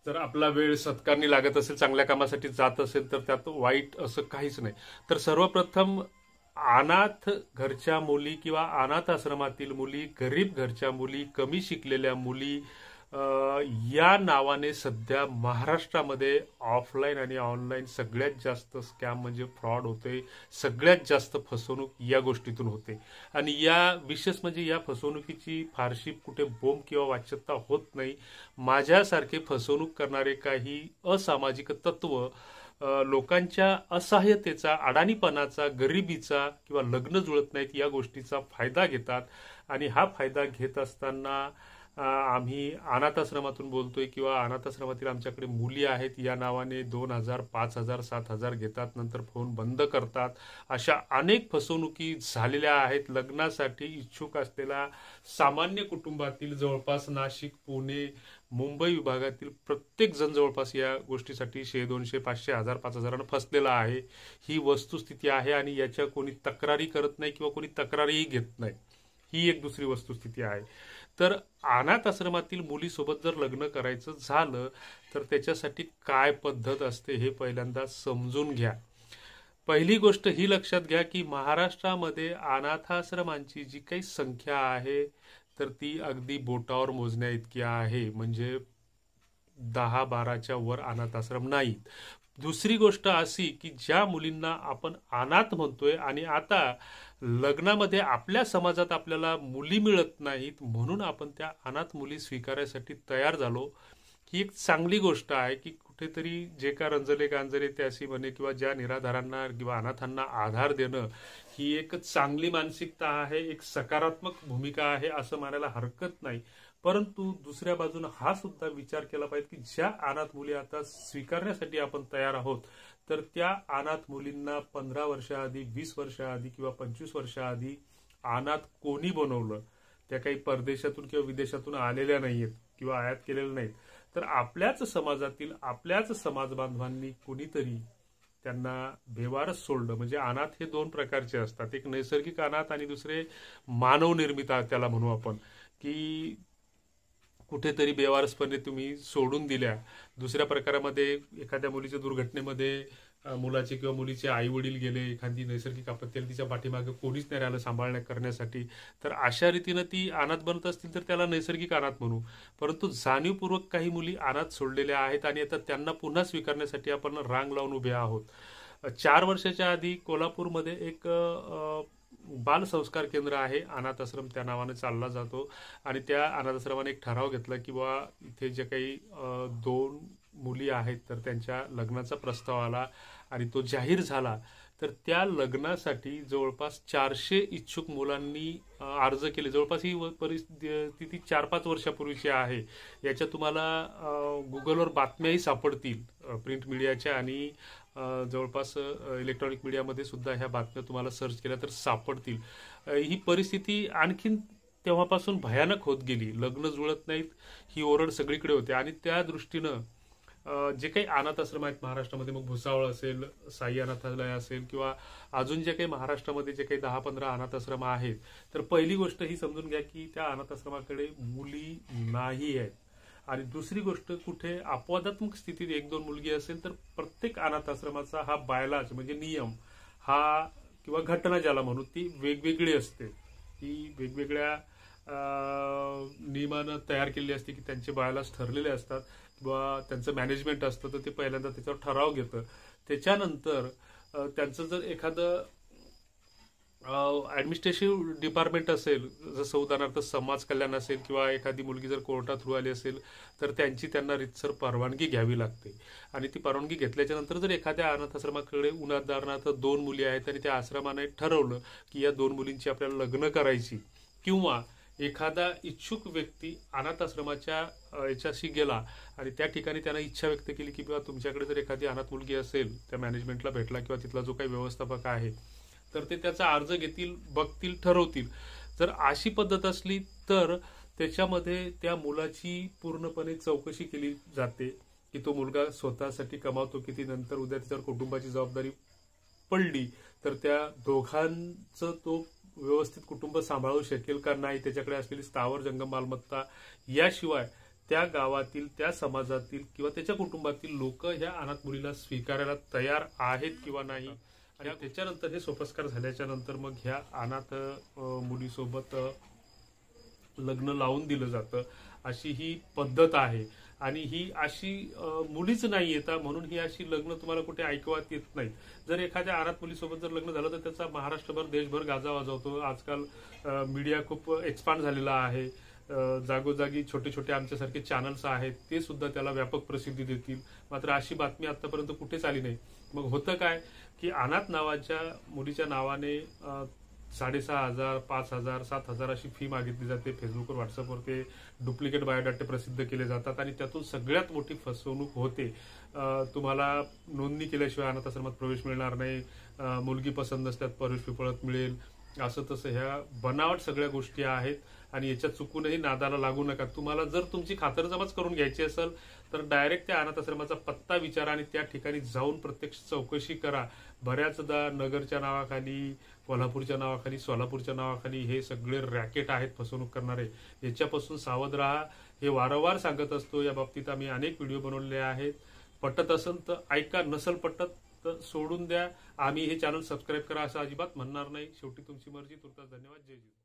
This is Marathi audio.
तर आपला वेळ सत्कारणी लागत असेल, चांगल्या कामासाठी जात असेल, तर त्यात वाईट असं काहीच नाही. तर सर्वप्रथम अनाथ घरच्या मुली किंवा अनाथ आश्रमातील मुली, गरीब घरच्या मुली, कमी शिकलेल्या मुली या नावाने सध्या महाराष्ट्रामध्ये ऑफलाईन आणि ऑनलाईन सगळ्यात जास्त स्कॅम म्हणजे फ्रॉड होते. सगळ्यात जास्त फसवणूक या गोष्टीतून होते. आणि या विशेष म्हणजे या फसवणुकीची फारशी कुठे बोंब किंवा वाच्यता होत नाही. माझ्यासारखे फसवणूक करणारे काही असामाजिक तत्व लोकांच्या असहाय्यतेचा, अडाणीपणाचा, गरिबीचा किंवा लग्न जुळत नाहीत या गोष्टीचा फायदा घेतात. आणि हा फायदा घेत असताना आम्ही अनाथाश्रमातून बोलतोय किंवा अनाथाश्रमातील आमच्याकडे मुली आहेत या नावाने 2,000, 5,000, 7,000 घेतात, नंतर फोन बंद करतात. अशा अनेक फसवणुकी झालेल्या आहेत. लग्नासाठी इच्छुक असलेल्या सामान्य कुटुंबातील जवळपास नाशिक, पुणे, मुंबई विभागातील प्रत्येक जण जवळपास या गोष्टीसाठी 100, 200, 500, 1000, 5000 फसलेला आहे. ही वस्तुस्थिती आहे आणि याच्या कोणी तक्रारी करत नाही किंवा कोणी तक्रारीही घेत नाही. ही एक दुसरी वस्तुस्थिती आहे. तर अनाथ आश्रमातील मुलीसोबत जर लग्न करायचं झालं तर त्याच्यासाठी काय पद्धत असते हे पहिल्यांदा समजून घ्या. पहिली गोष्ट ही लक्षात घ्या की महाराष्ट्रामध्ये अनाथाश्रमांची जी काही संख्या आहे तर ती अगदी बोटावर मोजण्या इतकी आहे. म्हणजे 10-12च्या वर अनाथाश्रम नाहीत. दुसरी गोष्ट अशी की ज्या मुलींना आपण अनाथ म्हणतोय आणि आता लग्नामध्ये आपल्या समाजात आपल्याला मुली मिळत नाहीत म्हणून आपण त्या अनाथ मुली स्वीकारायसाठी तयार झालो, ही एक चांगली गोष्ट आहे. की कुठेतरी जे का रंजले गांजले त्याशी म्हणे किंवा ज्या निराधारांना किंवा अनाथांना आधार देणं ही एक चांगली मानसिकता आहे, एक सकारात्मक भूमिका आहे असं म्हणायला हरकत नाही. परंतु दुसऱ्या बाजूने हा सुद्धा विचार केला पाहिजे की ज्या अनाथ मुली आता स्वीकारण्यासाठी आपण तयार आहोत तर त्या अनाथ मुलींना 15 वर्षाआधी, 20 वर्षाआधी किंवा 25 वर्षाआधी अनाथ कोणी बनवलं? त्या काही परदेशातून किंवा विदेशातून आलेल्या नाहीयेत किंवा आयात केलेल्या नाहीत. तर आपल्याच समाजातील, आपल्याच समाज बांधवांनी कुणीतरी त्यांना बेवारस सोडलं. म्हणजे अनाथ हे 2 प्रकारचे असतात. एक नैसर्गिक अनाथ आणि दुसरे मानवनिर्मित त्याला म्हणू आपण. की कुठेतरी बेवारसपणे तुम्ही सोडून दिल्या. दुसऱ्या प्रकारामध्ये एखाद्या मुलीच्या दुर्घटनेमध्ये मुलाचे किंवा मुलीचे आई वडील गेले, एखादी नैसर्गिक आपत्ती तिच्या पाठीमागे कोणीच नाही राहिलं सांभाळण्या करण्यासाठी, तर अशा रीतीनं ती अनाथ बनत असतील तर त्याला नैसर्गिक अनाथ म्हणू. परंतु जाणीवपूर्वक काही मुली अनाथ सोडलेल्या आहेत आणि आता त्यांना पुन्हा स्वीकारण्यासाठी आपण रांग लावून उभे आहोत. 4 वर्षाच्या आधी कोल्हापूरमध्ये एक बाल संस्कार केंद्र आहे, अनाथ आश्रम त्या नावाने चालला जातो. आणि त्या अनाथ आश्रमाने एक ठराव घेतला की बा इथे जे काही 2 मुली आहेत तर त्यांच्या लग्नाचा प्रस्ताव आला आणि तो जाहीर झाला. तर त्या लग्नासाठी जवळपास 400 इच्छुक मुलांनी अर्ज केले. जवळपास ही परिस्थिती 4-5 वर्षापूर्वीची आहे. याच्या तुम्हाला गुगलवर बातम्याही सापडतील, प्रिंट मीडियाच्या आणि जवळपास इलेक्ट्रॉनिक मीडियामध्ये सुद्धा ह्या बातम्या तुम्हाला सर्च केल्या तर सापडतील. ही परिस्थिती आणखीन तेव्हापासून भयानक होत गेली. लग्न जुळत नाहीत ही ओरड सगळीकडे होते. आणि त्या दृष्टीनं जे काही अनाथ आश्रम आहेत महाराष्ट्रामध्ये, मग भुसावळ असेल, साई अनाथालय असेल किंवा अजून जे काही महाराष्ट्रामध्ये जे काही 10-15 अनाथ आश्रम आहेत, तर पहिली गोष्ट ही समजून घ्या की त्या अनाथ आश्रमाकडे मुली नाही आहेत. आणि दुसरी गोष्ट, कुठे अपवादात्मक स्थितीत 1-2 मुलगी असेल तर प्रत्येक अनाथ आश्रमाचा हा बायलाज म्हणजे नियम हा किंवा घटना ज्याला म्हणू ती वेगवेगळी असते. ती वेगवेगळ्या नियमानं तयार केलेली असते की त्यांचे बायलाज ठरलेले असतात किंवा त्यांचं मॅनेजमेंट असतं. तर ते पहिल्यांदा त्याच्यावर ठराव घेतं. त्याच्यानंतर त्यांचं जर एखादं ऍडमिनिस्ट्रेटिव्ह डिपार्टमेंट असेल, जसं उदाहरणार्थ समाज कल्याण असेल किंवा एखादी मुलगी जर कोर्टात थ्रू आली असेल तर त्यांची त्यांना रीतसर परवानगी घ्यावी लागते. आणि ती परवानगी घेतल्याच्या नंतर जर एखाद्या अनाथ आश्रमाकडे उदाहरणार्थ 2 मुली आहेत आणि त्या आश्रमाने ठरवलं की या 2 मुलींची आपल्याला लग्न करायची, किंवा एखादा इच्छुक व्यक्ती अनाथ आश्रमाच्या याच्याशी गेला आणि त्या ठिकाणी त्यांना इच्छा व्यक्त केली की बाबा तुमच्याकडे जर एखादी अनाथ मुलगी असेल, त्या मॅनेजमेंटला भेटला किंवा तिथला जो काही व्यवस्थापक आहे तर ते त्याचा अर्ज घेतील, बघतील, ठरवतील. जर अशी पद्धत असली तर त्याच्यामध्ये त्या मुलाची पूर्णपणे चौकशी केली जाते की तो मुलगा स्वतःसाठी कमावतो किती, नंतर उद्या त्याच्यावर कुटुंबाची जबाबदारी पडली तर त्या दोघांचं तो व्यवस्थित कुटुंब सांभाळू शकेल का नाही, त्याच्याकडे असलेली स्थावर जंगम मालमत्ता, याशिवाय त्या गावातील, त्या समाजातील किंवा त्याच्या कुटुंबातील लोक ह्या अनाथ मुलीला स्वीकारायला तयार आहेत किंवा नाही. आणि त्याच्यानंतर हे सोपस्कार झाल्याच्या नंतर मग ह्या अनाथ मुलीसोबत लग्न लावून दिलं जातं. अशी ही पद्धत आहे. आणि ही अशी मुलीच नाही येतात म्हणून ही अशी लग्न तुम्हाला कुठे ऐकवात येत नाही. जर एखाद्या अनाथ मुलीसोबत जर लग्न झालं तर त्याचा महाराष्ट्रभर, देशभर गाजा वाजवतो. आजकाल मीडिया खूप एक्सपांड झालेला आहे. जागोजागी छोटे छोटे आमच्यासारखे चॅनल्स आहेत, ते सुद्धा त्याला व्यापक प्रसिद्धी देतील. मात्र अशी बातमी आतापर्यंत कुठेच आली नाही. मग होतं काय की अनाथ नावाच्या मुलीच्या नावाने 6,500, 5,000, 7,000 अशी फी मागितली जाते. फेसबुकवर, व्हॉट्सअपवर ते डुप्लिकेट बायोडाटे प्रसिद्ध केले जातात आणि त्यातून सगळ्यात मोठी फसवणूक होते. तुम्हाला नोंदणी केल्याशिवाय अनाथ आश्रमात प्रवेश मिळणार नाही, मुलगी पसंत नसल्यास प्रवेश पिफळत मिळेल, असं तसं ह्या बनावट सगळ्या गोष्टी आहेत. आणि याच्यात चुकूनही नादाला लागू नका. तुम्हाला जर तुमची खातरजमाच करून घ्यायची असेल तर डायरेक्ट त्या अनाथ आश्रमाचा पत्ता विचारा आणि त्या ठिकाणी जाऊन प्रत्यक्ष चौकशी करा. बऱ्याचदा नगरच्या नावाखाली, कोल्हापूरच्या नावाखाली, सोलापूरच्या नावाखाली हे सगळे रॅकेट आहेत फसवणूक करणारे. याच्यापासून सावध राहा. हे वारंवार सांगत असतो. या बाबतीत आम्ही अनेक व्हिडिओ बनवलेले आहेत. पटत असेल तर ऐका, नसल पटत तर सोडून द्या. आम्ही हे चॅनल सबस्क्राईब करा असं अजिबात म्हणणार नाही. शेवटी तुमची मर्जी. तुर्तास धन्यवाद. जय जिजाऊ.